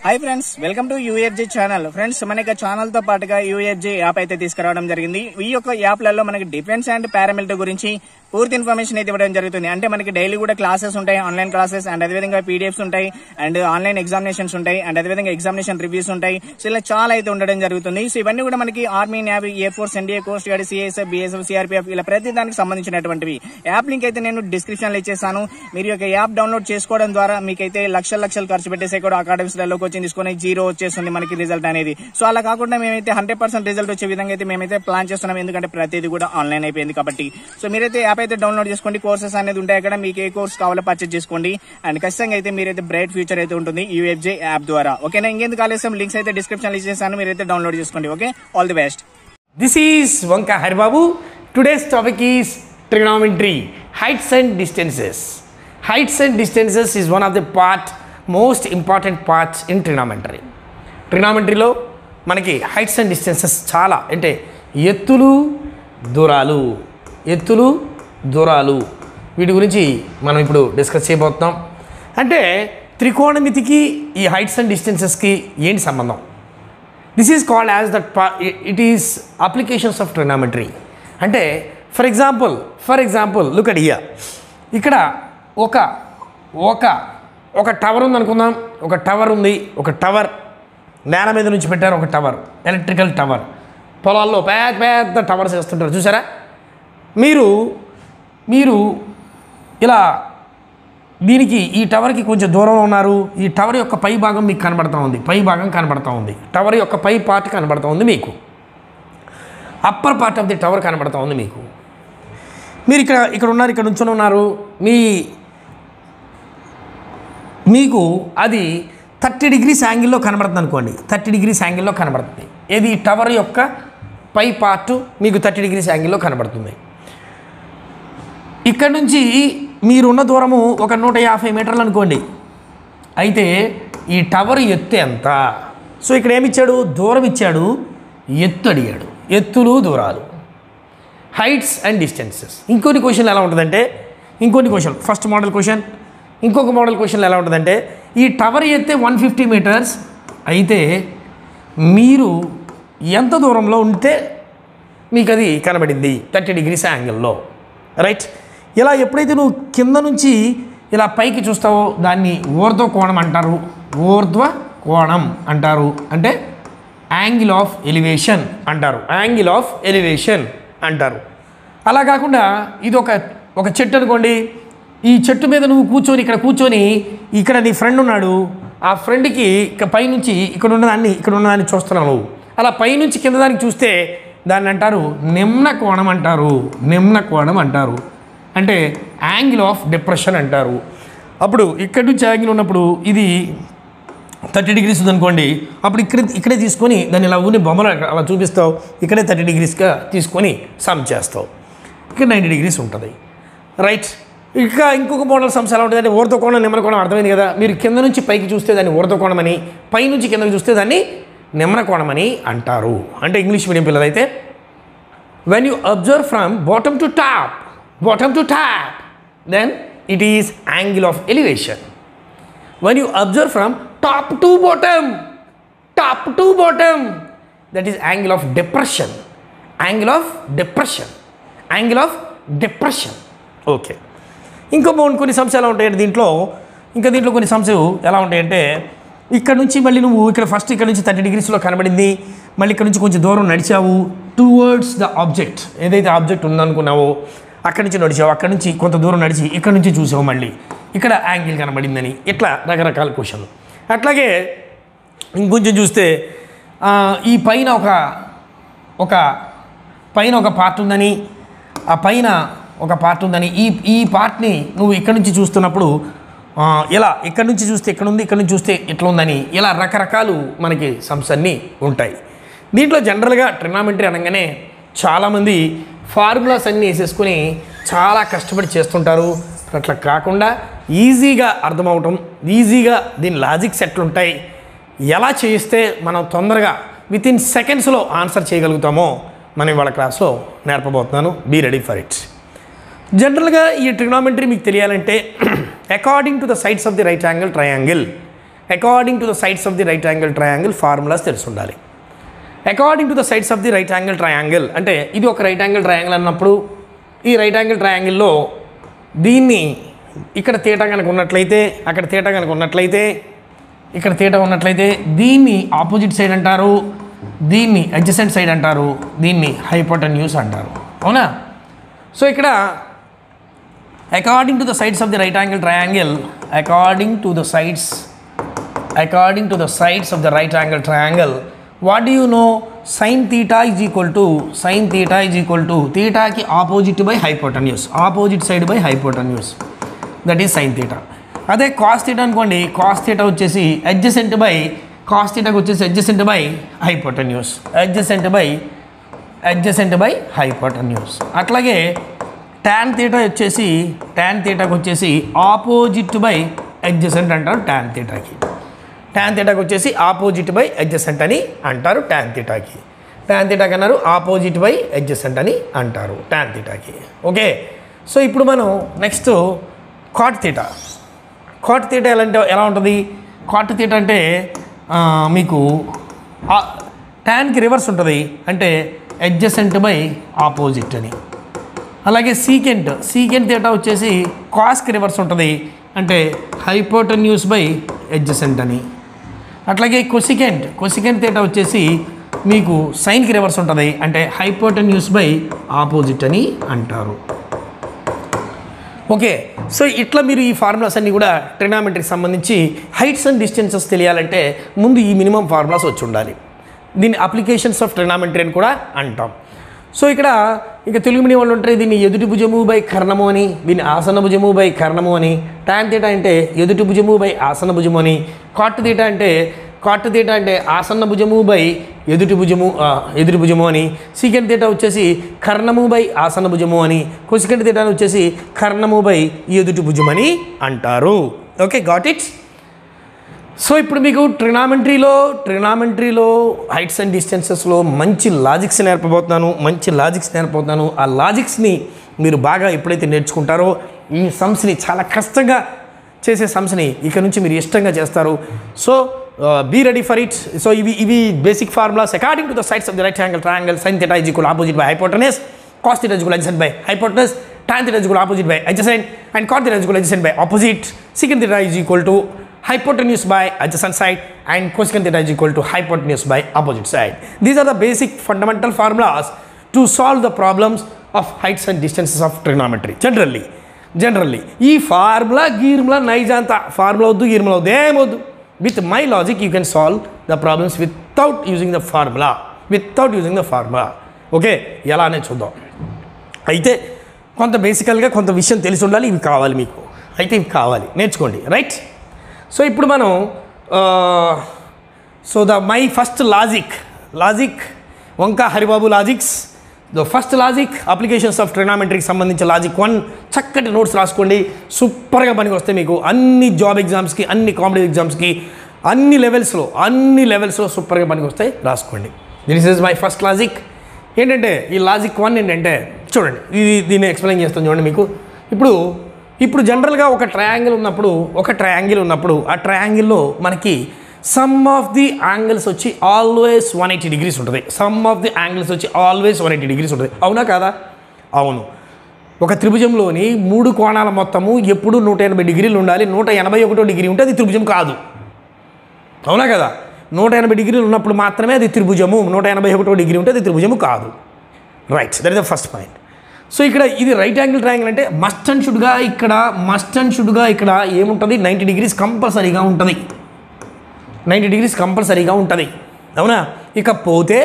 Hi friends, welcome to UFJ channel. Friends, మనకి channel తో పాటుగా యూఎఫ్జే యాప్ అయితే తీసుకురావడం జరిగింది. ఈ యొక్క యాప్లలో మనకి డిఫెన్స్ అండ్ పారామిలిటరీ గురించి పూర్తి ఇన్ఫర్మేషన్ అయితే ఇవ్వడం జరుగుతుంది. అంటే మనకి డైలీ కూడా క్లాసెస్ ఉంటాయి, ఆన్లైన్ క్లాసెస్, అండ్ అదేవిధంగా పీడిఎఫ్స్ ఉంటాయి, అండ్ ఆన్లైన్ ఎగ్జామినేషన్స్ ఉంటాయి, అండ్ అదేవిధంగా ఎగ్జామినేషన్ రివ్యూస్ ఉంటాయి. సో ఇలా చాలా అయితే ఉండడం జరుగుతుంది. సో ఇవన్నీ కూడా మనకి army, navy, air force, NDA, coast guard, CISF, BSF, CRPF ఇలా ప్రతి దానికి సంబంధించినటువంటివి. యాప్ లింక్ అయితే నేను డిస్క్రిప్షన్ లో ఇచ్చేసాను. మీరు యొక్క యాప్ డౌన్లోడ్ చేసుకోవడం ద్వారా మీకైతే లక్షలు ఖర్చు పెట్టేసే కూడా అకాడమిక్స్ లలో కోచింగ్ తీసుకుని జీరో వచ్చేస్తుంది మనకి రిజల్ట్ అనేది. సో అలా కాకుండా మేమైతే 100% రిజల్ట్ వచ్చే విధంగా అయితే మేమైతే ప్లాన్ చేస్తున్నాం. ఎందుకంటే ప్రతిదీ కూడా ఆన్లైన్ అయిపోయింది కాబట్టి. సో మీరైతే యాప్ అయితే డౌన్లోడ్ చేసుకోండి. కోర్సెస్ అనేది ఉంటాయి అక్కడ. మీకు ఏ కోర్స్ కావాలో పర్చేజ్ చేసుకోండి. అండ్ ఖచ్చితంగా అయితే మీరైతే బ్రైట్ ఫ్యూచర్ అయితే ఉంటుంది యూఎఫ్జే యాప్ ద్వారా. ఓకేనా? ఇంకెందుకు ఆలస్యం, లింక్స్ అయితే డిస్క్రిప్షన్ లో ఇచ్చేసాను. మీరైతే డౌన్లోడ్ చేసుకోండి. Okay, all the best. This is Vanka Haribabu. Today's topic is trigonometry, heights and distances. Heights and distances is one of the most important parts in trigonometry. ట్రిగ్నామెట్రీలో మనకి హైట్స్ అండ్ డిస్టెన్సెస్ చాలా, అంటే ఎత్తులు దూరాలు వీటి గురించి మనం ఇప్పుడు డిస్కస్ చేయబోతున్నాం. అంటే త్రికోణమితికి ఈ హైట్స్ అండ్ డిస్టెన్సెస్కి ఏంటి సంబంధం? This is called as that it is applications of trigonometry. అంటే for example look at here. ఇక్కడ ఒక టవర్ ఉంది అనుకుందాం. ఒక టవర్ నేల మీద నుంచి పెట్టారు. ఒక టవర్, ఎలక్ట్రికల్ టవర్. పొలాల్లో పెద్ద టవర్స్ వేస్తుంటారు, చూసారా? మీరు ఇలా దీనికి, ఈ టవర్కి కొంచెం దూరంలో ఉన్నారు. ఈ టవర్ యొక్క పై భాగం మీకు కనబడతా ఉంది. టవర్ యొక్క పై పార్ట్ కనబడతా ఉంది మీకు. Upper part of the tower కనబడతా ఉంది మీకు. మీరు ఇక్కడ ఉన్నారు, ఇక్కడ నుంచొని ఉన్నారు. మీకు అది 30 degrees యాంగిల్లో కనబడుతుంది అనుకోండి. 30 degrees యాంగిల్లో కనబడుతుంది. ఏది? టవర్ యొక్క పై పార్ట్ మీకు 30 degrees యాంగిల్లో కనబడుతుంది. ఇక్కడ నుంచి మీరున్న దూరము ఒక 150 మీటర్లు అనుకోండి. అయితే ఈ టవర్ ఎత్తు ఎంత? సో ఇక్కడ ఏమిచ్చాడు? దూరం ఇచ్చాడు, ఎత్తు అడిగాడు. ఎత్తులు దూరాలు, హైట్స్ అండ్ డిస్టెన్సెస్. ఇంకొన్ని క్వశ్చన్లు ఎలా ఉంటుందంటే, ఫస్ట్ మోడల్ క్వశ్చన్, ఇంకొక మోడల్ క్వశ్చన్లు ఎలా ఉంటుందంటే, ఈ టవర్ ఎత్తే 150 meters అయితే మీరు ఎంత దూరంలో ఉంటే మీకు అది కనబడింది 30 degrees యాంగిల్లో, రైట్? ఇలా ఎప్పుడైతే నువ్వు కింద నుంచి ఇలా పైకి చూస్తావో దాన్ని ఊర్ధ్వ కోణం అంటారు. అంటే యాంగిల్ ఆఫ్ ఎలివేషన్ అంటారు. అలా కాకుండా ఇది ఒక చెట్టు అనుకోండి. ఈ చెట్టు మీద నువ్వు కూర్చొని ఇక్కడ నీ ఫ్రెండ్ ఉన్నాడు. ఆ ఫ్రెండ్కి పైనుంచి ఇక్కడ ఉన్నదాన్ని చూస్తున్నావు. అలా పైనుంచి కింద దానికి చూస్తే దాన్ని అంటారు నిమ్న కోణం అంటారు. అంటే యాంగిల్ ఆఫ్ డిప్రెషన్ అంటారు. అప్పుడు ఇక్కడ నుంచి యాంగిల్ ఉన్నప్పుడు ఇది 30 degrees ఉందనుకోండి. అప్పుడు ఇక్కడే తీసుకొని దాన్ని ఇలా ఊని బొమ్మలు అలా చూపిస్తావు. ఇక్కడే 30 degreesగా తీసుకొని సమ్ చేస్తావు. ఇక్కడ 90 degrees ఉంటుంది, రైట్? ఇంకొక మోడల్ సమ్స్ ఎలా ఉంటుంది అంటే ఊర్ధ్వ కోణం, నిమ్న కోణం. అర్థమైంది కదా? మీరు కింద నుంచి పైకి చూస్తే దాన్ని ఊర్ధ్వ కోణం అని, పై నుంచి కిందకి చూస్తే దాన్ని నిమ్న కోణం అని అంటారు. అంటే ఇంగ్లీష్ మీడియం పిల్లలైతే when you observe from bottom to top then it is angle of elevation. When you observe from top to bottom that is angle of depression. Okay. కొన్ని సమ్స్ ఎలా ఉంటాయంటే దీంట్లో కొన్ని సమ్స్ ఎలా ఉంటాయంటే, ఇక్కడ నుంచి మళ్ళీ నువ్వు ఇక్కడ నుంచి 30 degreesలో కనబడింది. మళ్ళీ ఇక్కడ నుంచి కొంచెం దూరం నడిచావు టువర్డ్స్ ద ఆబ్జెక్ట్. ఏదైతే ఆబ్జెక్ట్ ఉందనుకున్నావో అక్కడి నుంచి నడిచావు. అక్కడి నుంచి కొంత దూరం నడిచి ఇక్కడ నుంచి చూసావు, మళ్ళీ ఇక్కడ యాంగిల్ కనబడిందని. ఇట్లా రకరకాల క్వశ్చన్లు. అట్లాగే ఇంకొంచెం చూస్తే ఈ పైన ఒక పార్ట్ ఉందని, ఆ పైన ఒక పార్ట్ ఉందని, ఈ పార్ట్ని నువ్వు ఇక్కడ నుంచి చూస్తున్నప్పుడు ఇలా ఇక్కడ నుంచి చూస్తే ఇక్కడ ఉంది, ఇక్కడ నుంచి చూస్తే ఇట్లా ఉందని, ఇలా రకరకాలు మనకి సమ్స్ అన్నీ ఉంటాయి. దీంట్లో జనరల్గా ట్రిగ్నామెట్రీ అనగానే చాలామంది ఫార్ములాస్ అన్నీ వేసేసుకుని చాలా కష్టపడి చేస్తుంటారు. అట్లా కాకుండా ఈజీగా అర్థమవటం, ఈజీగా దీని లాజిక్స్ ఎట్లుంటాయి, ఎలా చేస్తే మనం తొందరగా వితిన్ సెకండ్స్లో ఆన్సర్ చేయగలుగుతామో మనం ఇవాళ క్లాస్లో నేర్పబోతున్నాను. Be ready for it. జనరల్గా ఈ ట్రిగ్నామెట్రీ మీకు తెలియాలంటే according to the sides of the right angle triangle according to the sides of the right angle triangle formulas తెలిసి ఉండాలి. According to the sides of the right angle triangle అంటే ఇది ఒక right angle triangle అన్నప్పుడు ఈ right angle ట్రయాంగిల్లో దీన్ని ఇక్కడ theta కనుక ఉన్నట్లయితే, అక్కడ తీటా కనుక ఉన్నట్లయితే, ఇక్కడ తీటా ఉన్నట్లయితే దీన్ని ఆపోజిట్ సైడ్ అంటారు, దీన్ని అడ్జసెంట్ సైడ్ అంటారు, దీన్ని హైపోటెన్యూస్ అంటారు. అవునా? సో ఇక్కడ according to the sides of the right angle triangle, according to the sides of the right angle triangle, what do you know? Sine theta is equal to తీటాకి opposite by hypotenuse, opposite side by hypotenuse, that is sine theta. అదే cos theta అనుకోండి, cos theta వచ్చేసి adjacent by, cos తీటాకి వచ్చేసి adjacent by hypotenuse, adjacent by hypotenuse. అట్లాగే tan తీటాకి వచ్చేసి opposite by adjacent అంటారు టాన్ తీటాకి. టాన్ తీటాకి వచ్చేసి ఆపోజిట్ బై అడ్జసెంట్ అని అంటారు టాన్ తీటాకి. టాన్ తీటాకి అన్నారు ఆపోజిట్ బై అడ్జసెంట్ అని అంటారు టాన్ తీటాకి. ఓకే, సో ఇప్పుడు మనం next cot theta. Cot theta ఎలా ఉంటుంది? కాట్ తీటా అంటే మీకు టాన్కి రివర్స్ ఉంటుంది, అంటే అడ్జసెంట్ బై ఆపోజిట్ అని. అలాగే సీకెంట్ తీటా వచ్చేసి కాస్కి రివర్స్ ఉంటుంది, అంటే హైపోటెన్యూస్ బై అడ్జసెంట్ అని. అట్లాగే కొసికెంట్ తీటా వచ్చేసి మీకు సైన్కి రివర్స్ ఉంటుంది, అంటే హైపోటెన్యూస్ బై ఆపోజిట్ అని అంటారు. ఓకే, సో ఇట్లా మీరు ఈ ఫార్ములాస్ అన్నీ కూడా ట్రిగ్నామెట్రీకి సంబంధించి హైట్స్ అండ్ డిస్టెన్సెస్ తెలియాలంటే ముందు ఈ మినిమం ఫార్ములాస్ వచ్చి ఉండాలి. దీన్ని అప్లికేషన్స్ ఆఫ్ ట్రిగ్నామెట్రీ అని కూడా అంటాం. సో ఇక్కడ ఇక తెలుగు మీడియం వాళ్ళు ఉంటారు, దీన్ని ఎదుటి భుజము బై కర్ణము అని, దీన్ని ఆసన భుజము బై కర్ణము అని. టాన్ తీటా అంటే ఎదుటి భుజము బై ఆసన భుజము అని. కాట్ తీటా అంటే ఆసన్న భుజము బై ఎదుటి భుజము అని. సీకెంట్ తీటా వచ్చేసి కర్ణము బై ఆసన భుజము అని. కొసికెంట్ తీటా వచ్చేసి కర్ణము బై ఎదుటి భుజం అని అంటారు. Okay, got it. సో ఇప్పుడు మీకు ట్రిగ్నామెట్రీలో హైట్స్ అండ్ డిస్టెన్సెస్లో మంచి లాజిక్స్ నేర్పబోతున్నాను. ఆ లాజిక్స్ని మీరు బాగా ఎప్పుడైతే నేర్చుకుంటారో ఈ సమ్స్ని, చాలా కష్టంగా చేసే సమ్స్ని ఇక నుంచి మీరు ఇష్టంగా చేస్తారు. So be ready for it. So ఇవి basic formulas. According to the sides of the right angle triangle, sine theta is equal opposite by hypotenuse, cos theta is equal adjacent by hypotenuse, tan theta is equal opposite by adjacent, and cot theta is equal adjacent by opposite. Secant theta is equal to hypotenuse by adjacent side and cosecant theta is equal to hypotenuse by opposite side. These are the basic fundamental formulas to solve the problems of heights and distances of trigonometry. Generally ee formula gearmula naijanta formula oddu gearmula oddu emoddu. With my logic you can solve the problems without using the formula. Okay, ఎలా అనే చూద్దాం. అయితే కొంత బేసికల్గా కొంత విషయం తెలిసి ఉండాలి. ఇవి కావాలి మీకు, అయితే ఇవి కావాలి, నేర్చుకోండి. రైట్. సో ఇప్పుడు మనం my first logic Vanka Haribabu logics. The first logic applications of ట్రిగ్నామెట్రీకి సంబంధించిన లాజిక్ 1 చక్కటి నోట్స్ రాసుకోండి. సూపర్గా పనికి వస్తే మీకు అన్ని జాబ్ ఎగ్జామ్స్కి, అన్ని కాంపిటేటివ్ ఎగ్జామ్స్కి, అన్ని లెవెల్స్లో సూపర్గా పనికి వస్తాయి, రాసుకోండి. This is my first logic. ఏంటంటే ఈ లాజిక్ 1 ఏంటంటే చూడండి, దీన్ని ఎక్స్ప్లెయిన్ చేస్తాను చూడండి మీకు. ఇప్పుడు జనరల్గా ఒక ట్రయాంగిల్ ఉన్నప్పుడు ఆ ట్రయాంగిల్లో మనకి సమ్ ఆఫ్ ది యాంగిల్స్ వచ్చి ఆల్వేస్ 180 degrees ఉంటుంది. అవునా కాదా? అవును. ఒక త్రిభుజంలోని 3 కోణాల మొత్తము ఎప్పుడు 180 degrees ఉండాలి. 181 degree ఉంటే అది త్రిభుజం కాదు. అవునా కదా? 180 degrees ఉన్నప్పుడు మాత్రమే అది త్రిభుజము. 181 degree ఉంటే అది త్రిభుజము కాదు. Right, that is the first point. So ఇక్కడ ఇది రైట్ యాంగిల్ ట్రయాంగిల్ అంటే మస్ట్ అండ్ షుడ్గా ఇక్కడ ఏముంటుంది? 90 degrees కంపల్సరీగా ఉంటుంది. 90 degrees కంపల్సరీగా ఉంటుంది. అవునా? ఇకపోతే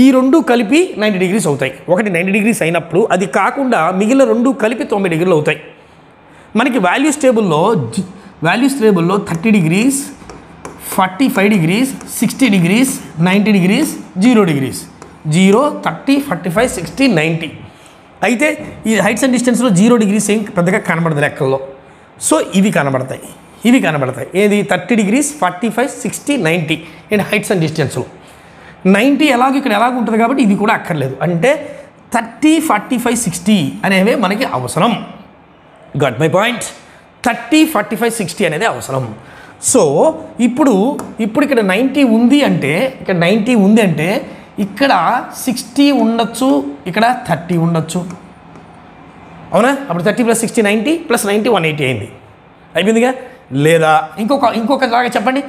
ఈ రెండు కలిపి 90 degrees అవుతాయి. ఒకటి 90 degrees అయినప్పుడు అది కాకుండా మిగిలిన రెండు కలిపి 90 degrees అవుతాయి. మనకి వాల్యూస్ టేబుల్లో 30 degrees, 45 degrees, 60 degrees, 90 degrees, 0 degrees, 0, 30, 45, 60, 90. అయితే ఈ హైట్స్ అండ్ డిస్టెన్స్లో 0 degrees ఏం పెద్దగా కనబడదు లెక్కల్లో. సో ఇవి కనబడతాయి. ఏది? 30 degrees, 45, 60, 90 అండ్ హైట్స్ అండ్ డిస్టెన్స్లో 90 ఇక్కడ ఎలాగ ఉంటుంది కాబట్టి ఇది కూడా అక్కర్లేదు. అంటే 30, 45, 60 అనేవి మనకి అవసరం. Got my point. 30, 45, 60 అనేది అవసరం. సో ఇప్పుడు ఇక్కడ 90 ఉంది అంటే ఇక్కడ 60 ఉండొచ్చు, ఇక్కడ 30 ఉండొచ్చు. అవునా? అప్పుడు 30 + 60 90 + 90 180 అయింది. అయిపోయిందిగా. లేదా ఇంకొక లాగా చెప్పండి,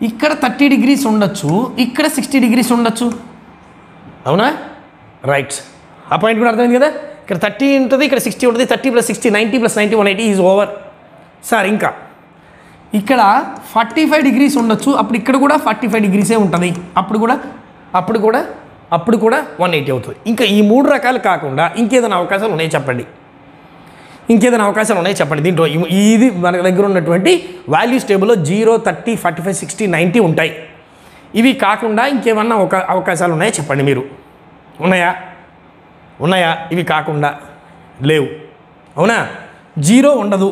ఇక్కడ 30 degrees ఉండొచ్చు, ఇక్కడ 60 degrees ఉండొచ్చు. అవునా? రైట్. ఆ పాయింట్ కూడా అర్థమైంది కదా. ఇక్కడ 30 ఉంటుంది, ఇక్కడ 60 ఉంటుంది. 30 + 60 90 + 90 180 ఈజ్ ఓవర్. సార్ ఇంకా ఇక్కడ 45 degrees ఉండొచ్చు, అప్పుడు ఇక్కడ కూడా 45 degrees ఉంటుంది. అప్పుడు కూడా 180 అవుతుంది. ఇంకా ఈ 3 రకాలు కాకుండా ఇంకేదైనా అవకాశాలు ఉన్నాయో చెప్పండి. దీంట్లో ఇది మన దగ్గర ఉన్నటువంటి వాల్యూస్ టేబుల్లో 0 30 45 60 90 ఉంటాయి. ఇవి కాకుండా ఇంకేమన్నా అవకాశాలు ఉన్నాయో చెప్పండి మీరు. ఉన్నాయా? ఇవి కాకుండా లేవు. అవునా? 0 ఉండదు,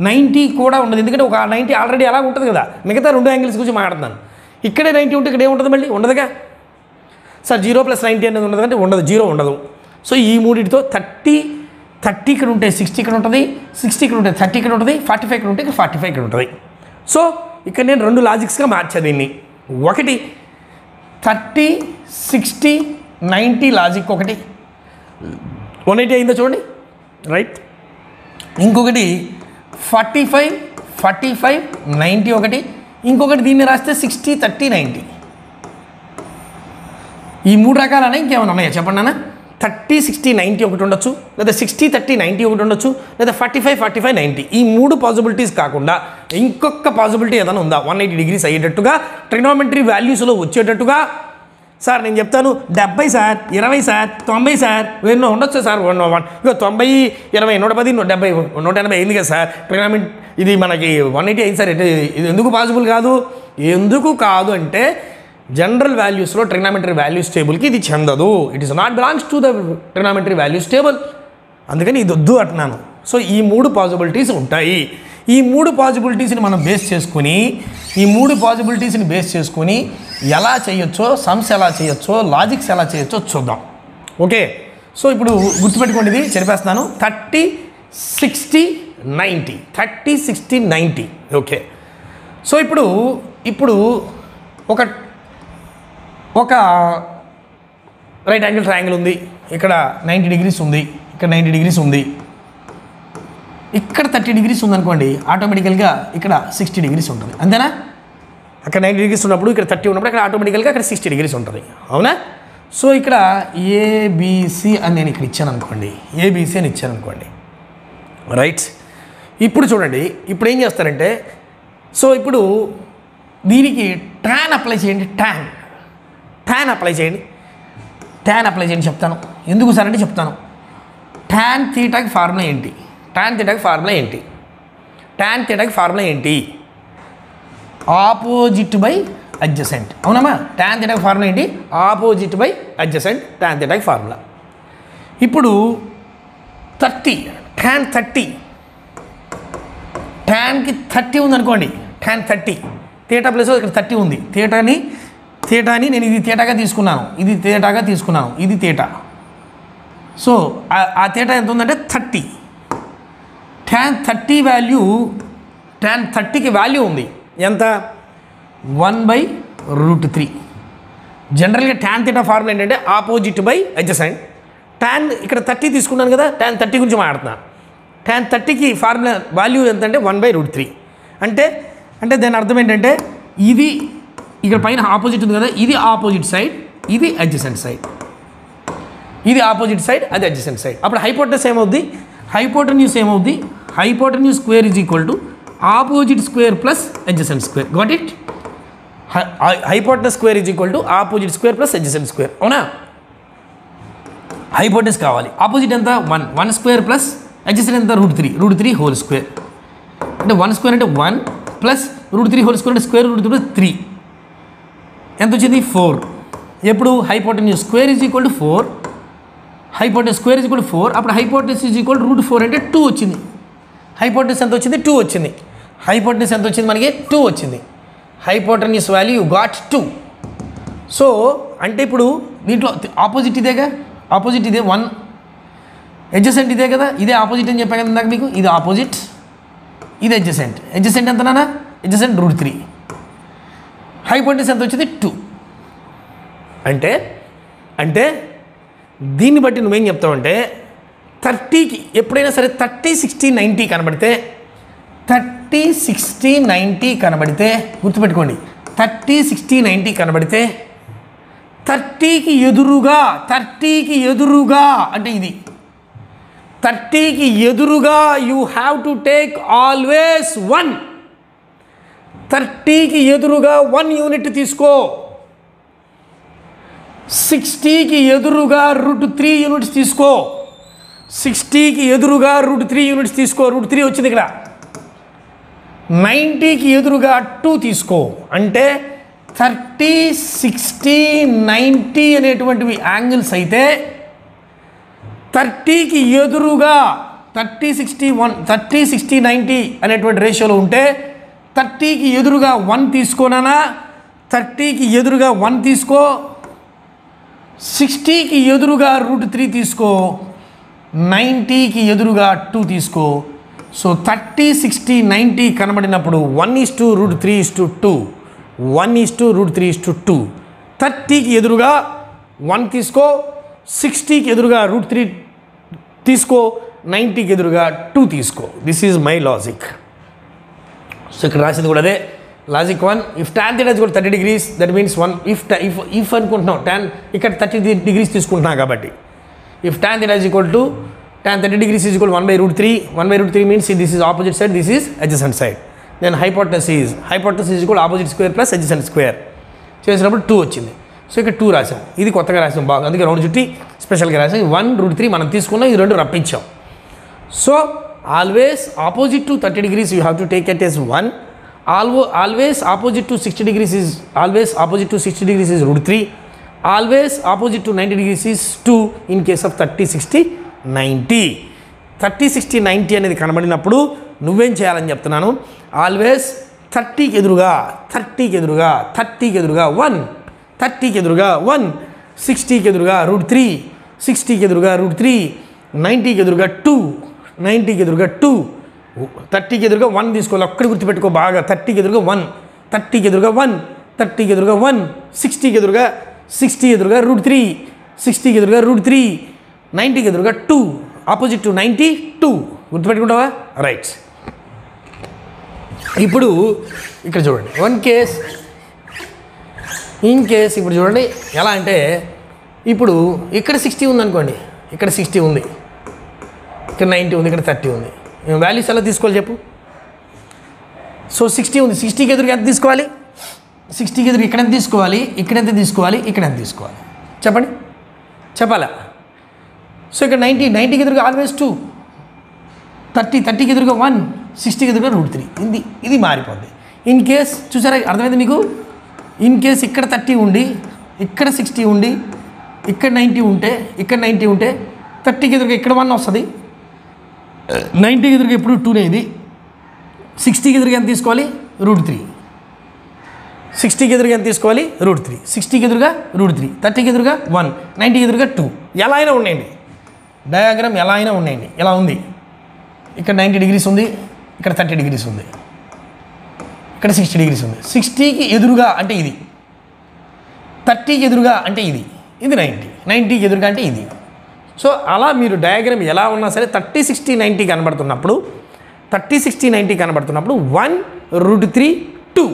90 కూడా ఉండదు. ఎందుకంటే ఒక 90 ఆల్రెడీ అలా ఉంటుంది కదా. మిగతా 2 యాంగిల్స్ గురించి మాట్లాడుతున్నాను. ఇక్కడే 90 ఉంటే ఇక్కడ ఏముంటుంది? మళ్ళీ ఉండదుగా. సార్ 0 + 90 అనేది ఉండదు అంటే ఉండదు, 0 ఉండదు. సో ఈ మూడింటితో 30 ఇక్కడ ఉంటే 60 ఇక్కడ ఉంటుంది, 60 ఇక్కడ ఉంటే 30 ఇక్కడ ఉంటుంది, 45 ఇక్కడ ఉంటే 45 ఇక్కడ ఉంటుంది. సో ఇక్కడ నేను 2 లాజిక్స్గా మార్చాను దీన్ని. ఒకటి 30 60 90 లాజిక్ ఒకటి, 180 అయిందో చూడండి. రైట్. ఇంకొకటి 45 90 ఒకటి, ఇంకొకటి దీన్ని రాస్తే 60 30 90. ఈ 3 రకాలనే ఇంకేమైనా ఉన్నాయా చెప్పండి అన్న. 30 60 90 ఒకటి ఉండొచ్చు, లేదా 60 30 90 ఒకటి ఉండొచ్చు, లేదా 45 45 90. ఈ 3 పాసిబిలిటీస్ కాకుండా ఇంకొక పాసిబిలిటీ ఏదైనా ఉందా 180 degrees అయ్యేటట్టుగా, ట్రిగ్నోమెట్రీ వాల్యూస్లో వచ్చేటట్టుగా? సార్ నేను చెప్తాను 70 సార్, 20 సార్, 90 సార్, ఎన్నో ఉండొచ్చు సార్. 90 20 110 170 180 అయింది కదా సార్. ట్రిగ్నోమెట్రీ ఇది మనకి 180 అయింది సార్. ఇది ఎందుకు పాసిబుల్ కాదు? ఎందుకు కాదు అంటే జనరల్ వాల్యూస్లో ట్రిగ్నోమెట్రీ వాల్యూస్ టేబుల్కి ఇది చెందదు. It is not belongs to the trigonometry values table. అందుకని ఇది వద్దు అంటున్నాను. సో ఈ 3 పాసిబిలిటీస్ ఉంటాయి. ఈ 3 పాసిబిలిటీస్ని మనం బేస్ చేసుకొని ఎలా చేయొచ్చో, సమ్స్ ఎలా చేయొచ్చో, లాజిక్స్ ఎలా చేయొచ్చో చూద్దాం. ఓకే. సో ఇప్పుడు గుర్తుపెట్టుకోండి, ఇది చెప్పేస్తున్నాను. 30 60 90 30 60 90. ఓకే. సో ఇప్పుడు ఒక రైట్ యాంగిల్ ట్రయాంగిల్ ఉంది. ఇక్కడ 90 degrees ఉంది, ఇక్కడ 90 degrees ఉంది, ఇక్కడ 30 degrees ఉందనుకోండి. ఆటోమేటికల్గా ఇక్కడ 60 degrees ఉంటుంది. అంతేనా? అక్కడ 90 degrees ఉన్నప్పుడు ఇక్కడ 30 ఉన్నప్పుడు అక్కడ ఆటోమేటికల్గా అక్కడ 60 degrees ఉంటుంది. అవునా? సో ఇక్కడ ఏబిసి అని నేను ఇక్కడ ఇచ్చాను అనుకోండి, రైట్. ఇప్పుడు చూడండి, ఇప్పుడు ఏం చేస్తారంటే, సో ఇప్పుడు దీనికి ట్యాన్ అప్లై చేయండి. ట్యాన్ అప్లై చేయండి చెప్తాను. ఎందుకు సార్ అంటే చెప్తాను. ట్యాన్ థీటాకి ఫార్ములా ఏంటి? ట్యాన్ థీటాకి ఫార్ములా ఏంటి? Opposite by adjacent. అవునమ్మా? ట్యాన్ థీటాకి ఫార్ములా ఏంటి? Opposite by adjacent. ట్యాన్ థీటాకి ఫార్ములా. ఇప్పుడు 30 ట్యాన్ 30, ట్యాన్కి 30 ఉందనుకోండి. ట్యాన్ 30 థీటా ప్లస్ ఇక్కడ 30 ఉంది. థీటాని నేను ఇది థీటాగా తీసుకున్నాను, ఇది థీటా. సో ఆ థీటా ఎంత ఉందంటే 30. ట్యాన్ 30కి వాల్యూ ఉంది ఎంత? 1/√3. జనరల్గా ట్యాన్ థీటా ఫార్ములా ఏంటంటే ఆపోజిట్ బై అడ్జసెంట్. ట్యాన్ ఇక్కడ 30 తీసుకున్నాను కదా, ట్యాన్ 30 గురించి మాట్లాడుతున్నాను. ట్యాన్ 30కి ఫార్ములా వాల్యూ ఎంత అంటే 1/√3. అంటే దాని అర్థం ఏంటంటే ఇది ఇక్కడ పైన ఆపోజిట్ ఉంది కదా, ఇది ఆపోజిట్ సైడ్, ఇది అడ్జసెంట్ సైడ్. అది అడ్జసెంట్ సైడ్. అప్పుడు హైపోటెన్యూస్ ఏమవుద్ది? Hypotenuse square is equal to opposite square plus adjacent square. Got it? Hypotenuse square is equal to opposite square plus adjacent square. అవునా? హైపోటెన్యూస్ కావాలి. Opposite ఎంత? 1 square plus adjacent ఎంత? √3 whole square. అంటే 1 square అంటే 1 plus √3 whole square అంటే square √3 3. ఎంత వచ్చింది? 4. ఎప్పుడు hypotenuse square is equal to 4, అప్పుడు హైపోటెన్యూస్ ఈజ్ ఈక్వల్ టు √4 అంటే 2 వచ్చింది. హైపోటెన్యూస్ ఎంత వచ్చింది? 2 వచ్చింది. మనకి 2 వచ్చింది. Hypotenuse value you got 2. So అంటే ఇప్పుడు దీంట్లో ఆపోజిట్ ఇదేగా, ఆపోజిట్ ఇదే 1, అడ్జసెంట్ ఇదే కదా, ఇదే ఆపోజిట్ అని చెప్పాను కదా ఇందాక మీకు. ఇది ఆపోజిట్, ఇది అడ్జసెంట్. ఎంతనా? adjacent √3. హైపోటెన్యూస్ ఎంత వచ్చింది 2. అంటే దీన్ని బట్టి నువ్వేం చెప్తావంటే 30కి ఎప్పుడైనా సరే 30, 60, 90 కనబడితే 30, 60, 90 కనబడితే గుర్తుపెట్టుకోండి 30, 60, 90 కనబడితే 30కి ఎదురుగా అంటే ఇది 30కి ఎదురుగా you have to take always 1. 30కి ఎదురుగా 1 యూనిట్ తీసుకో. 60కి ఎదురుగా √3 యూనిట్స్ తీసుకో. 60కి ఎదురుగా √3 యూనిట్స్ తీసుకో. √3 వచ్చింది ఇక్కడ. 90కి ఎదురుగా 2 తీసుకో. అంటే 30, 60, 90 అనేటువంటివి యాంగిల్స్ అయితే 30కి ఎదురుగా 30, 60, 90 అనేటువంటి రేషియోలో ఉంటే 30కి ఎదురుగా 1 తీసుకోనా, 30కి ఎదురుగా 1 తీసుకో, 60కి ఎదురుగా √3 తీసుకో, 90కి ఎదురుగా 2 తీసుకో. సో 30, 60, 90 కనబడినప్పుడు 1:√3:2. 1:√3:2. 30కి ఎదురుగా 1 తీసుకో, 60కి ఎదురుగా √3 తీసుకో, 90కి ఎదురుగా 2 తీసుకో. This is my logic. So ఇక్కడ రాసింది కూడా అదే. Logic 1, if tan θ = 30 degrees that means 1. If అనుకుంటున్నాం tan ఇక్కడ 30 degrees తీసుకుంటున్నాం కాబట్టి if tan θ tan 30 degrees is equal to 1/√3. 1/√3 means this is opposite side, this is adjacent side. Then hypotenuse is equal to opposite square plus adjacent square. చేసినప్పుడు 2 వచ్చింది. So ఇక్కడ 2 రాసాం. ఇది కొత్తగా రాసాం బాగా, అందుకే రౌండ్ చుట్టి స్పెషల్గా రాసాం. 1√3 మనం తీసుకున్నాం, ఈ రెండు రప్పించాం. So always opposite to 30 degrees you have to take it as 1. Always opposite to 60 degrees is √3. Always opposite to 90 degrees is 2 in case of 30, 60, 90. 30, 60, 90 అనేది కనబడినప్పుడు నువ్వేం చేయాలని చెప్తున్నాను. ఆల్వేస్ 30కి ఎదురుగా 1, 30కి ఎదురుగా 1, 60కి ఎదురుగా √3, 60కి ఎదురుగా √3, 90కి ఎదురుగా 2, 90కి ఎదురుగా 2, 30కి ఎదురుగా 1 తీసుకోవాలి. ఒక్కడి గుర్తుపెట్టుకో బాగా. 30కి ఎదురుగా 1, 30కి ఎదురుగా 1, 30కి ఎదురుగా 1, 60కి ఎదురుగా √3, 60కి ఎదురుగా √3, 90కి ఎదురుగా 2, ఆపోజిట్ టు 90, 2. గుర్తుపెట్టుకుంటావా? రైట్. ఇప్పుడు ఇక్కడ చూడండి, ఇన్ కేస్ ఇప్పుడు చూడండి ఎలా అంటే, ఇప్పుడు ఇక్కడ 60 ఉందనుకోండి, ఇక్కడ 60 ఉంది, ఇక్కడ 90 ఉంది, ఇక్కడ 30 ఉంది. వాల్యూస్ ఎలా తీసుకోవాలి చెప్పు. సో 60 ఉంది, 60కి ఎదురుగా ఎంత తీసుకోవాలి? 60కి ఎదురు ఇక్కడ ఎంత తీసుకోవాలి, ఇక్కడ ఎంత తీసుకోవాలి, ఇక్కడ ఎంత తీసుకోవాలి చెప్పండి, చెప్పాలా? సో ఇక్కడ 90కి ఎదురుగా ఆల్వేస్ 2, 30కి ఎదురుగా 1, 60కి ఎదురుగా √3. ఇది మారిపోద్ది. ఇన్ కేస్ చూసారా, అర్థమైంది మీకు? ఇన్ కేస్ ఇక్కడ 30 ఉండి, ఇక్కడ 60 ఉండి, ఇక్కడ 90 ఉంటే, 30కి ఎదురుగా ఇక్కడ 1 వస్తుంది, 90కి ఎదురుగా ఎప్పుడు 2నే. ఇది 60కి ఎదురుగా ఎంత తీసుకోవాలి? √3. 60కి ఎదురుగా ఎంత తీసుకోవాలి? √3. 60కి ఎదురుగా √3, 30కి ఎదురుగా 1, 90కి ఎదురుగా 2. ఎలా అయినా ఉండండి, డయాగ్రామ్ ఎలా అయినా ఉండండి. ఎలా ఉంది? ఇక్కడ 90 degrees ఉంది, ఇక్కడ 30 degrees ఉంది, ఇక్కడ 60 degrees ఉంది. 60కి ఎదురుగా అంటే ఇది, 30కి ఎదురుగా అంటే ఇది, 90కి ఎదురుగా అంటే ఇది. సో అలా మీరు డయాగ్రామ్ ఎలా ఉన్నా సరే 30, 60, 90 కనబడుతున్నప్పుడు 1√3, 2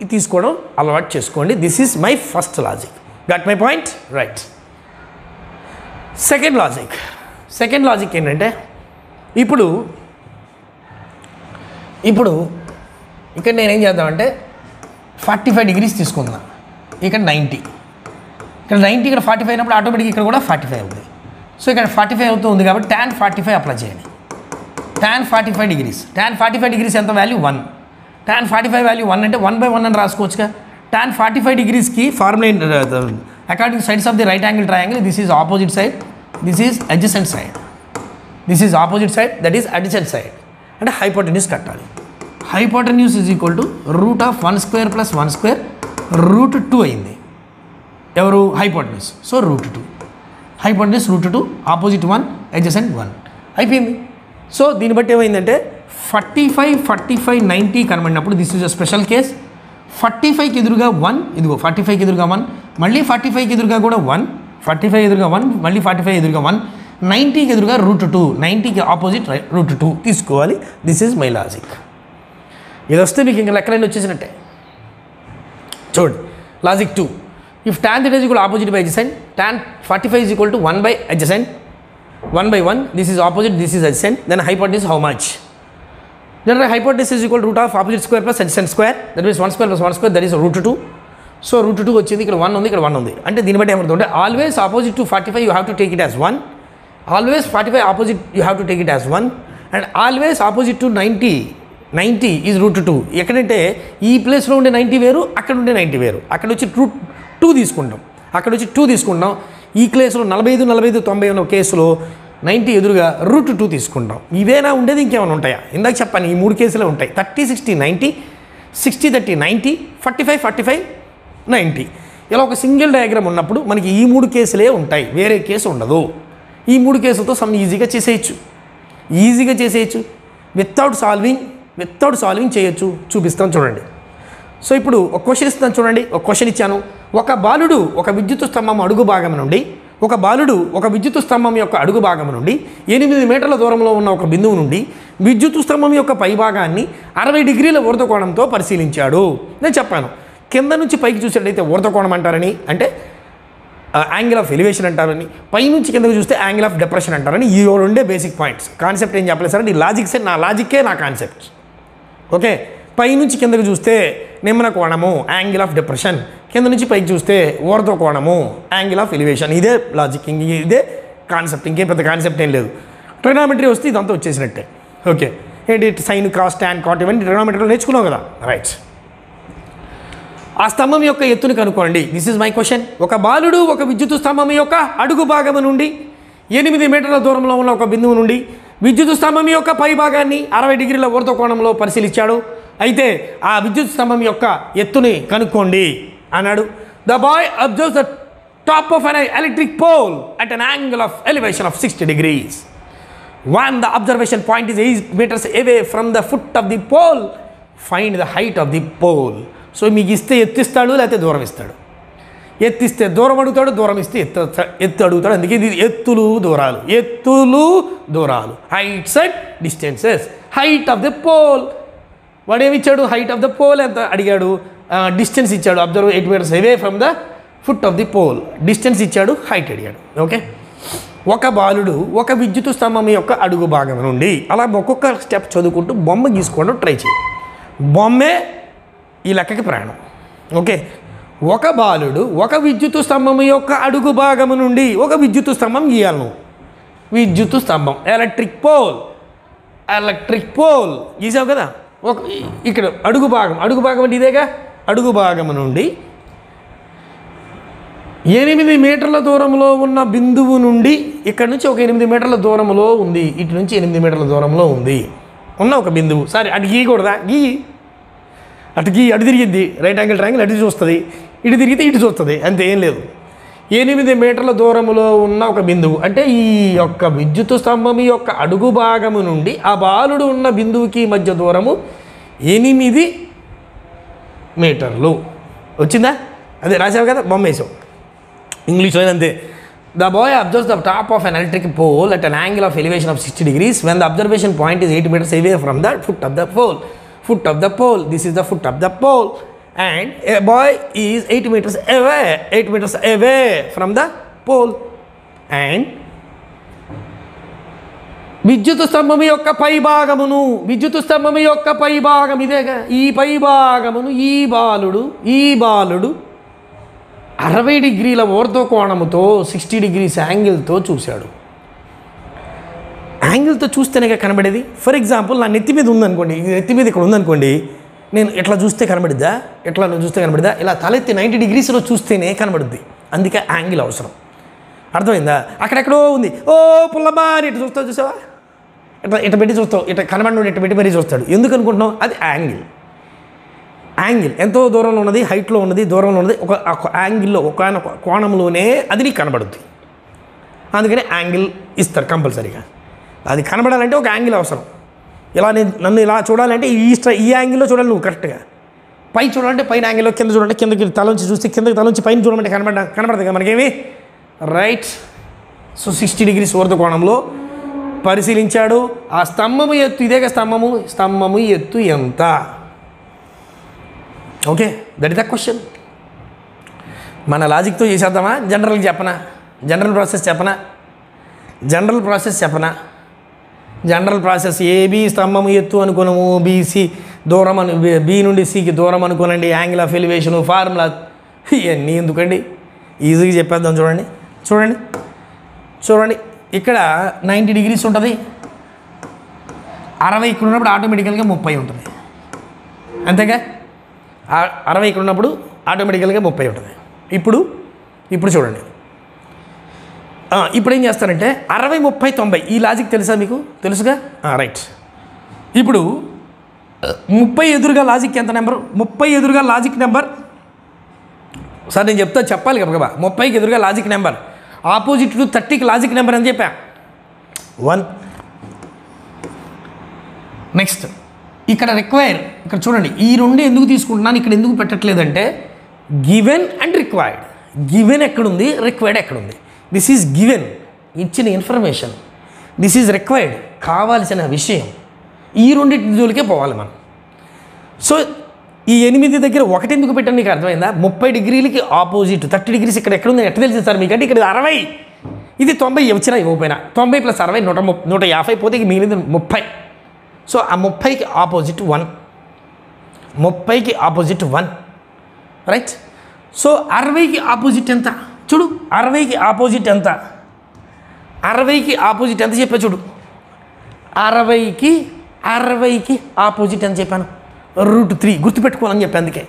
ఇది తీసుకోవడం అలవాటు చేసుకోండి. This is my first logic. Got my point? Right. Second logic ఏంటంటే, ఇప్పుడు ఇక్కడ నేనేం చేద్దామంటే 45 degrees తీసుకుందాం. ఇక్కడ 90, ఇక్కడ 90, ఇక్కడ 45 అయినప్పుడు ఆటోమేటిక్గా ఇక్కడ కూడా 45 అవుతుంది. సో ఇక్కడ 45 అవుతుంది కాబట్టి tan 45 అప్లై చేయండి. tan 45 degrees ఎంత వాల్యూ? 1. tan 45 వాల్యూ 1 అంటే 1/1 అని రాసుకోవచ్చుగా. tan 45 degreesకి formula according sides of the right angle triangle, this is opposite side, this is adjacent side, this is opposite side, that is adjacent side. అంటే hypotenuse కట్టాలి. Hypotenuse is equal to √1² + 1² √2 అయింది. ఎవరు? Hypotenuse. So √2, hypotenuse √2, opposite 1, adjacent 1 అయిపోయింది. So దీన్ని బట్టి ఏమైందంటే 45 90 కనబడినప్పుడు this is a special case. 45కి ఎదురుగా 1, ఇదిగో 45కి ఎదురుగా 1, మళ్ళీ 45కి ఎదురుగా కూడా 1, 45 ఎదురుగా 1, మళ్ళీ 45 ఎదురుగా 1, 90కి ఎదురుగా √2, 90కి ఆపోజిట్ √2 తీసుకోవాలి. This is my logic. ఇది వస్తే మీకు ఇంకా లెక్కలన్నీ వచ్చేసినట్టే. చూడండి logic 2. If tan θ is equal to opposite by adjacent, tan 45 is equal to 1 by adjacent, 1 by 1, this is opposite, this is adjacent, then hypotenuse how much? Then hypotenuse is equal to root of opposite square plus adjacent square, that means 1 square plus 1 square, that is √2. So √2 వచ్చింది, ఇక్కడ 1 ఉంది, ఇక్కడ 1 ఉంది. అంటే దీన్ని బట్టి ఏమవుతుందంటే always opposite to 45 you have to take it as 1, always 45 opposite you have to take it as 1, and always opposite to 90 is √2. ఎక్కడంటే ఈ ప్లేస్లో ఉండే 90 వేరు, అక్కడ ఉండే 90 వేరు. అక్కడ వచ్చి √2 తీసుకుంటాం, అక్కడ వచ్చి 2 తీసుకుంటాం. ఈ కేసులో 45 90 ఉన్న కేసులో 90 ఎదురుగా √2 తీసుకుంటాం. ఇవేనా ఉండేది, ఇంకేమైనా ఉంటాయా? ఇందాక చెప్పాను, ఈ 3 కేసులే ఉంటాయి. 30 60 90, 60 30 90, 45 45 90. ఇలా ఒక సింగిల్ డయాగ్రామ్ ఉన్నప్పుడు మనకి ఈ 3 కేసులే ఉంటాయి, వేరే కేసు ఉండదు. ఈ 3 కేసులతో సమ్ ఈజీగా చేసేయచ్చు. వితౌట్ సాల్వింగ్ చేయొచ్చు. చూపిస్తాను చూడండి. సో ఇప్పుడు ఒక క్వశ్చన్ ఇస్తాను చూడండి. ఒక క్వశ్చన్ ఇచ్చాను. ఒక బాలుడు ఒక విద్యుత్ స్తంభం అడుగు భాగం నుండి 8 మీటర్ల దూరంలో ఉన్న ఒక బిందువు నుండి విద్యుత్ స్తంభం యొక్క పై భాగాన్ని 60 డిగ్రీల ఊర్ధ్వకోణంతో పరిశీలించాడు. నేను చెప్పాను, కింద నుంచి పైకి చూసేటైతే ఊర్ధ్వకోణం అంటారని, అంటే యాంగిల్ ఆఫ్ ఎలివేషన్ అంటారని, పైనుంచి కిందకు చూస్తే యాంగిల్ ఆఫ్ డిప్రెషన్ అంటారని. ఈ రెండే బేసిక్ పాయింట్స్. కాన్సెప్ట్ ఏం చెప్పలేదు సార్, నా లాజిక్కే నా కాన్సెప్ట్. ఓకే, పైనుంచి కిందకు చూస్తే నిమ్న కోణము యాంగిల్ ఆఫ్ డిప్రెషన్, కింద నుంచి పైకి చూస్తే ఊర్ధ్వకోణము యాంగిల్ ఆఫ్ ఎలివేషన్. ఇదే లాజిక్, ఇదే కాన్సెప్ట్, ఇంకే పెద్ద కాన్సెప్ట్ ఏం లేదు. ట్రిగ్నామెట్రీ వస్తే ఇదంతా వచ్చేసినట్టే. ఓకే, ఏంటి సైన్ కాస్ టాన్ కాట్ ఇవన్నీ ట్రిగ్నామెట్రీలో నేర్చుకున్నాం కదా, రైట్. ఆ స్తంభం యొక్క ఎత్తుని కనుక్కోండి. This is my question. ఒక బాలుడు ఒక విద్యుత్ స్తంభం యొక్క అడుగు భాగము నుండి 8 మీటర్ల దూరంలో ఉన్న ఒక బిందువు నుండి విద్యుత్ స్తంభం యొక్క పై భాగాన్ని 60 డిగ్రీల ఊర్ధ్వకోణంలో పరిశీలించాడు. అయితే ఆ విద్యుత్ స్తంభం యొక్క ఎత్తుని కనుక్కోండి అన్నాడు. The boy absorbs the top of an electric pole at an angle of elevation of 60 degrees. When the observation point is 8 meters away from the foot of the pole, find the height of the pole. So మీకు ఇస్తే ఎత్తిస్తాడు, లేకపోతే దూరం ఇస్తాడు. ఎత్తిస్తే దూరం అడుగుతాడు, దూరం ఇస్తే ఎత్తు అడుగుతాడు. అందుకే ఇది ఎత్తులు దూరాలు, heights and distances. Height of the pole వాడు ఏమి ఇచ్చాడు, హైట్ ఆఫ్ ద పోల్ ఎంత అడిగాడు, డిస్టెన్స్ ఇచ్చాడు. Observe 8 meters away from the foot of the pole, distance ఇచ్చాడు, హైట్ అడిగాడు. ఓకే, ఒక బాలుడు ఒక విద్యుత్ స్తంభం యొక్క అడుగు భాగం నుండి, అలా ఒక్కొక్క స్టెప్ చదువుకుంటూ బొమ్మ గీసుకోవడం ట్రై చేయి. బొమ్మే ఈ లెక్కకి ప్రయాణం. ఓకే, ఒక బాలుడు ఒక విద్యుత్ స్తంభం యొక్క అడుగు భాగము నుండి ఒక విద్యుత్ స్తంభం గీయాలి. నువ్వు విద్యుత్ స్తంభం ఎలక్ట్రిక్ పోల్ గీసావు కదా. ఇక్కడ అడుగు భాగం అంటే ఇదేగా. అడుగు భాగము నుండి 8 మీటర్ల దూరంలో ఉన్న బిందువు నుండి ఇక్కడ నుంచి ఒక 8 మీటర్ల దూరంలో ఉంది, ఇటు నుంచి 8 మీటర్ల దూరంలో ఉంది ఉన్న ఒక బిందువు. సరే, అటు గీయకూడదా? అటు తిరిగిద్ది, రైట్ యాంగిల్ ట్రయాంగిల్ అటు చూస్తుంది, ఇటు తిరిగితే ఇటు చూస్తుంది, అంతే, ఏం లేదు. 8 మీటర్ల దూరంలో ఉన్న ఒక బిందువు అంటే ఈ యొక్క విద్యుత్ స్తంభం యొక్క అడుగు భాగము నుండి ఆ బాలుడు ఉన్న బిందువుకి మధ్య దూరము 8 మీటర్లు. వచ్చిందా? అదే రాసావు కదా, బొమ్మ వేసావు. ఇంగ్లీష్లో అంతే. The boy absorbs the top of an electric pole at an angle of elevation of 60 degrees when the observation point is 8 meters away from the foot of the pole. This is the foot of the pole, and a boy is 8 meters away from the pole. And విద్యుత్ స్తంభం యొక్క పై భాగమును, ఇదేగా, ఈ పై భాగమును ఈ బాలుడు 60 డిగ్రీల ఊర్ధ్వకోణముతో 60 degrees యాంగిల్తో చూశాడు. యాంగిల్తో చూస్తేనే కనబడేది. ఫర్ ఎగ్జాంపుల్, నా నెత్తి మీద ఉందనుకోండి, నెత్తి మీద ఇక్కడ ఉందనుకోండి, నేను ఎట్లా చూస్తే కనబడిద్దా, ఇలా తలెత్తి 90 degreesలో చూస్తేనే కనబడుద్ది. అందుకే యాంగిల్ అవసరం. అర్థమైందా? అక్కడెక్కడో ఉంది, ఓ పుల్లమ్మా అని ఇట్లా చూసావా, ఇట్లా పెట్టి చూస్తావు, ఇట్లా కనబడి ఇట్లా పెట్టి మరీ చూస్తాడు. ఎందుకు అనుకుంటున్నావు? అది యాంగిల్ ఎంతో దూరంలో ఉన్నది, హైట్లో ఉన్నది, దూరంలో ఉన్నది, ఒక యాంగిల్లో ఒక కోణంలోనే అది నీకు కనబడుద్ది. అందుకని యాంగిల్ ఇస్తారు కంపల్సరీగా. అది కనబడాలంటే ఒక యాంగిల్ అవసరం. ఇలా నన్ను ఇలా చూడాలంటే ఈ యాంగిల్లో చూడాలి నువ్వు కరెక్ట్గా. పై చూడాలంటే పైన యాంగిల్లో, కింద చూడాలంటే కిందకి తలంచి చూస్తే కిందకి తలంచి పైన చూడమంటే కనపడదు కదా మనకేమి, రైట్. సో 60 degrees ఊర్ధ కోణంలో పరిశీలించాడు. ఆ స్తంభము ఎత్తు ఇదేగా స్తంభము ఎత్తు ఎంత? Okay, that is the question. మన లాజిక్తో చేసేద్దామా? జనరల్ చెప్పనా? జనరల్ ప్రాసెస్ ఏబి స్తంభము ఎత్తు అనుకున్నాము, బీసీ దూరం బి నుండి సికి దూరం అనుకోనండి, యాంగిల్ ఆఫ్ ఎలివేషను, ఫార్ములా, ఇవన్నీ ఎందుకండి, ఈజీగా చెప్పేద్దాం. చూడండి ఇక్కడ 90 degrees ఉంటుంది, 60 ఇక్కడ ఉన్నప్పుడు ఆటోమేటికల్గా 30 ఉంటుంది, అంతేగా? 60 ఇక్కడ ఉన్నప్పుడు ఆటోమేటికల్గా 30 ఉంటుంది. ఇప్పుడు చూడండి, ఇప్పుడు ఏం చేస్తారంటే 60, 30, 90 ఈ లాజిక్ తెలుసా మీకు? తెలుసుగా, రైట్. ఇప్పుడు 30 ఎదురుగా లాజిక్ ఎంత నెంబర్? 30 ఎదురుగా లాజిక్ నెంబర్ సార్ నేను చెప్పాలి కదా. 30కి ఎదురుగా లాజిక్ నెంబర్, ఆపోజిట్ టు 30కి లాజిక్ నెంబర్ అని చెప్పా, 1. నెక్స్ట్ ఇక్కడ రిక్వైర్, ఇక్కడ చూడండి ఈ రెండు ఎందుకు తీసుకుంటున్నాను, ఇక్కడ ఎందుకు పెట్టట్లేదంటే గివెన్ అండ్ రిక్వైర్డ్. గివెన్ ఎక్కడుంది, రిక్వైర్డ్ ఎక్కడుంది? దిస్ ఈజ్ గివెన్, ఇచ్చిన ఇన్ఫర్మేషన్. దిస్ ఈజ్ రిక్వైర్డ్, కావాల్సిన విషయం. ఈ రెండింటి జోలికే పోవాలి మనం. సో ఈ 8 దగ్గర 1 ఎందుకు పెట్టాను నీకు అర్థమైందా? 30 degreesకి ఆపోజిట్ 30 degrees ఇక్కడ ఎక్కడుంది ఎట్లా తెలిసింది సార్ మీకు అంటే ఇక్కడ 60, ఇది 90 వచ్చినా ఇవ్వకపోయినా 90 + 60 150 పోతే మిగిలింది 30. సో ఆ 30కి ఆపోజిట్ 1, 30కి ఆపోజిట్ 1, రైట్. సో 60కి ఆపోజిట్ ఎంత చూడు, 60కి ఆపోజిట్ ఎంత? 60కి ఆపోజిట్ ఎంత చెప్పా చూడు, 60కి ఆపోజిట్ ఎంత చెప్పాను? √3 గుర్తుపెట్టుకోవాలని చెప్పి, అందుకే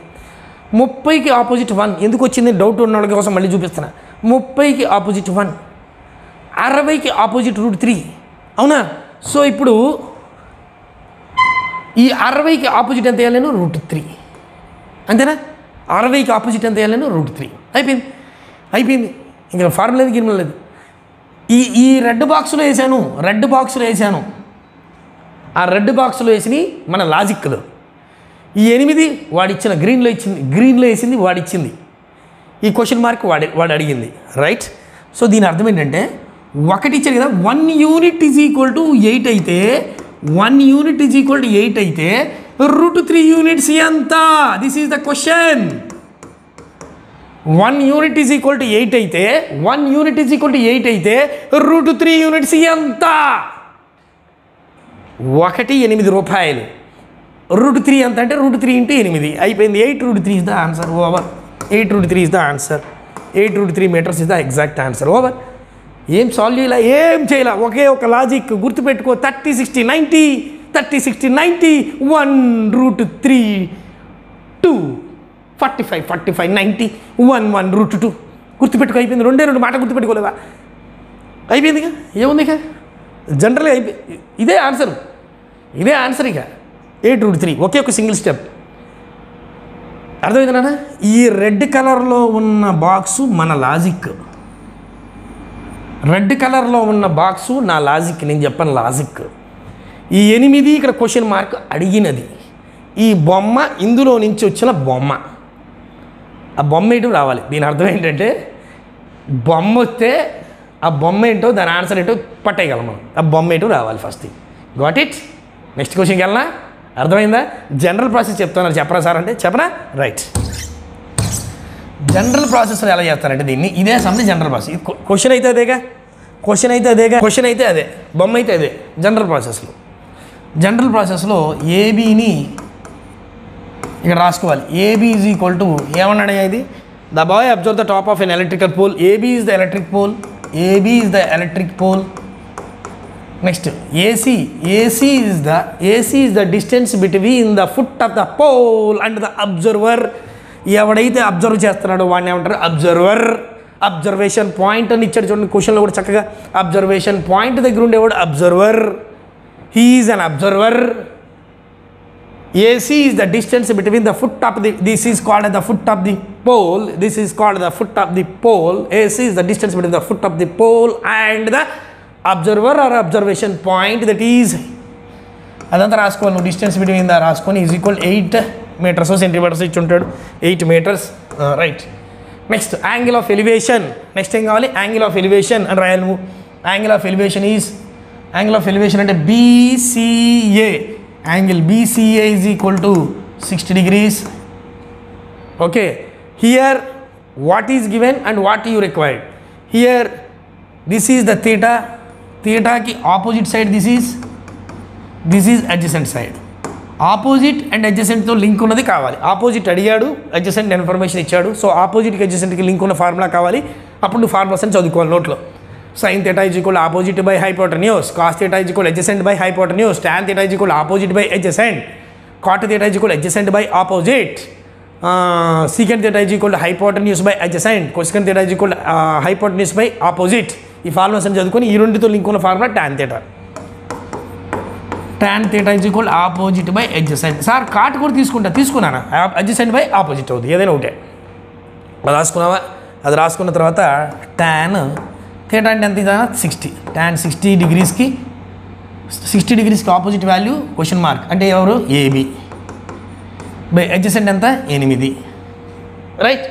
30కి ఆపోజిట్ 1 ఎందుకు వచ్చింది డౌట్ ఉన్న వాళ్ళ కోసం మళ్ళీ చూపిస్తున్నా. 30కి ఆపోజిట్ 1, 60కి ఆపోజిట్ √3, అవునా? సో ఇప్పుడు ఈ 60కి ఆపోజిట్ ఎంత వేయాలి నేను? √3, అంతేనా? 60కి ఆపోజిట్ ఎంత వేయాలి నేను? √3. అయిపోయింది ఇంకా ఫార్ములా లేదు. ఈ రెడ్ బాక్స్లో వేసాను, ఆ రెడ్ బాక్స్లో వేసి మన లాజిక్లో ఈ 8 వాడిచ్చిన గ్రీన్లో వేసింది వాడిచ్చింది, ఈ క్వశ్చన్ మార్క్ వాడు అడిగింది, రైట్. సో దీని అర్థం ఏంటంటే 1 ఇచ్చారు కదా, 1 unit = 8 అయితే, 1 unit = 8 అయితే √3 units ఎంత? This is the question. 1 unit = 8 అయితే, √3 units ఎంత? 8 రూపాయలు. √3 ఎంత అంటే √3 × 8 అయిపోయింది. 8√3 is the answer, over. 8√3 is the answer. 8√3 meters is the exact answer, over. ఏం సాల్వ్ చేయాల, ఏం చేయాల, ఒకే ఒక లాజిక్ గుర్తుపెట్టుకో. 30, 60, 90, 30, 60, 90, 1 √3, 2 45, 45, 90, 1 √2 గుర్తుపెట్టుకో. అయిపోయింది. రెండు మాట గుర్తుపెట్టుకోలేవా? అయిపోయింది ఇక, ఏముంది ఇక, జనరల్గా అయిపోయి ఇదే ఆన్సర్ ఇక 8√3, ఒకే ఒక సింగిల్ స్టెప్. అర్థమైందా? ఈ రెడ్ కలర్లో ఉన్న బాక్సు మన లాజిక్, రెడ్ కలర్లో ఉన్న బాక్సు నా లాజిక్, నేను చెప్పను లాజిక్. ఈ 8 ఇక్కడ క్వశ్చన్ మార్క్ అడిగినది, ఈ బొమ్మ ఇందులో నుంచి వచ్చిన బొమ్మ, ఆ బొమ్మ ఏంటో రావాలి. దీని అర్థం ఏంటంటే బొమ్మ వస్తే ఆ బొమ్మ ఏంటో దాని ఆన్సర్ ఏంటో పట్టేయగలం మనం. ఆ బొమ్మ ఏంటో రావాలి first thing. Got it? Next క్వశ్చన్కి వెళ్ళనా? అర్థమైందా? జనరల్ ప్రాసెస్ చెప్తున్నారు, చెప్పరా సార్ అంటే చెప్పనా? రైట్. జనరల్ ప్రాసెస్లో ఎలా చేస్తారంటే దీన్ని, ఇదే సమ్ని జనరల్ ప్రాసెస్. క్వశ్చన్ అయితే అదేగా, క్వశ్చన్ అయితే అదే, బొమ్మ అయితే అదే. జనరల్ ప్రాసెస్లో ఏబీని ఇక్కడ రాసుకోవాలి. ఏబీ ఈజ్ ఈక్వల్ టు ఏమన్నాడు ఇది? The boy observe the top of an electrical pole. AB is the electric pole. Next AC is the distance between the foot of the pole and the observer. ఎవడైతే observe చేస్తున్నాడో వాడిని ఏమంటారు? Observer. Observation point అని ఇచ్చాడు చూడండి క్వశ్చన్లో కూడా చక్కగా. అబ్జర్వేషన్ పాయింట్ దగ్గర ఉండేవాడు observer. He is an observer. AC is the distance between the foot of the, this is called the foot of the pole. AC is the distance between the foot of the pole and the observer or observation point, that is అదంతా రాసుకోవాలి నువ్వు. Distance between the రాసుకొని is equal 8 metres centimetres ఇచ్చి ఉంటాడు, 8 metres. Right. Next angle of elevation. Next ఏం కావాలి? Angle of elevation అని రాయాలి నువ్వు. యాంగిల్ ఆఫ్ ఎలివేషన్ అంటే BCA. Angle BCA is equal to 60 degrees. Okay. Here what is given and what you required. Here this is the theta. థీటాకి opposite side this is adjacent side. Opposite and అడ్జసెంట్తో link ఉన్నది కావాలి. Opposite అడిగాడు, adjacent information ఇచ్చాడు. So ఆపోజిట్కి అడ్జసెంట్కి link ఉన్న formula కావాలి. అప్పుడు నువ్వు ఫార్ములాస్ అని చదువుకోవాలి నోట్లో. sin theta is equal to opposite by hypotenuse, cos theta is equal to adjacent by hypotenuse, tan theta is equal to opposite by adjacent, cot theta is equal to adjacent by opposite, secant theta is equal to hypotenuse by adjacent, cosecant theta is equal to hypotenuse by opposite. ఈ formulas అని చదువుకొని ఈ రెండుతో link ఉన్న formula tan theta. tan theta is equal to opposite by adjacent. Sir cot కూడా తీసుకున్నానా? adjacent by opposite అవుతుంది, ఏదైనా ఒకటే. అది రాసుకున్నావా? అది రాసుకున్న తర్వాత tan theta అంటే ఎంత? 60. tan 60 degreesకి ఆపోజిట్ వాల్యూ క్వశ్చన్ మార్క్ అంటే ఎవరు? AB బై అడ్జసెంట్ ఎంత? 8. రైట్.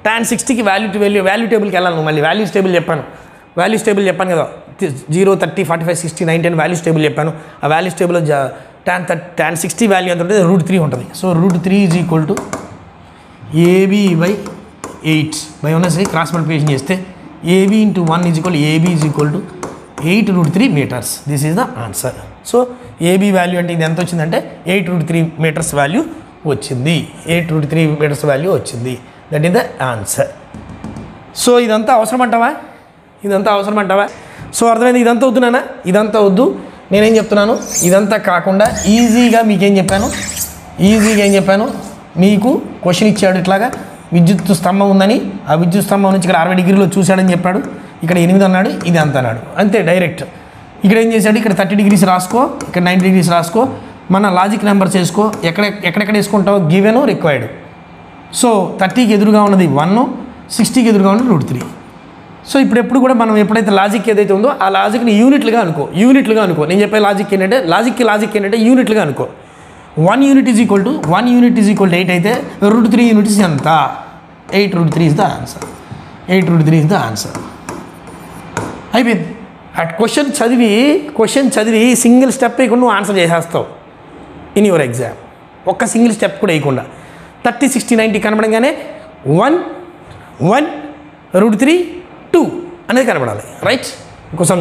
tan 60కి వాల్యూ టేబుల్కి వెళ్ళాలి నువ్వు. మళ్ళీ వాల్యూస్ టేబుల్ చెప్పాను కదా, 0, 30, 45, 60, 90 అని వాల్యూస్ టేబుల్ చెప్పాను. ఆ వాల్యూస్ టేబుల్లో tan 60 వాల్యూ ఎంత ఉంటుంది? √3 ఉంటుంది. So √3 is equal to AB by 8 by ఉన్నసి క్రాస్ మల్టిప్లికేషన్ చేస్తే AB into 1 is equal to AB is equal to 8√3 meters. This is the answer. So AB value అంటే ఇది ఎంత వచ్చిందంటే 8√3 meters వాల్యూ వచ్చింది. 8√3 meters వాల్యూ వచ్చింది. That is the answer. So ఇదంతా అవసరం అంటావా? సో అర్థమైంది? ఇదంతా వద్దు నాన్న, ఇదంతా వద్దు. నేనేం చెప్తున్నాను, ఇదంతా కాకుండా ఈజీగా మీకేం చెప్పాను, మీకు క్వశ్చన్ ఇచ్చాడు ఇట్లాగా విద్యుత్ స్తంభం ఉందని, ఆ విద్యుత్ స్తంభం నుంచి ఇక్కడ 60 డిగ్రీలో చూశాడని చెప్పాడు, ఇక్కడ 8 అన్నాడు, ఇది అంత అన్నాడు, అంతే డైరెక్ట్. ఇక్కడ ఏం చేశాడు? ఇక్కడ 30 degrees రాసుకో, ఇక్కడ 90 degrees రాసుకో, మన లాజిక్ నెంబర్స్ వేసుకో. ఎక్కడెక్కడ వేసుకుంటావు? Given required. సో 30కి ఎదురుగా ఉన్నది 1, 60కి ఎదురుగా ఉన్నది √3. సో ఇప్పుడు ఎప్పుడు కూడా మనం ఎప్పుడైతే లాజిక్ ఏదైతే ఉందో ఆ లాజిక్ని యూనిట్లుగా అనుకో. నేను చెప్పే లాజిక్ ఏంటంటే యూనిట్లుగా అనుకో. 1 unit is equal to 8 అయితే √3 units ఎంత? 8√3 is the answer. 8√3 is the answer. అయిపోయింది. ఆ క్వశ్చన్ చదివి సింగిల్ స్టెప్ వేయకుండా నువ్వు ఆన్సర్ చేసేస్తావు ఇన్ యువర్ ఎగ్జామ్. ఒక్క సింగిల్ స్టెప్ కూడా వేయకుండా 30, 60, 90 కనబడంగానే 1, √3, 2 అనేది కనబడాలి. రైట్. ఇంకోసం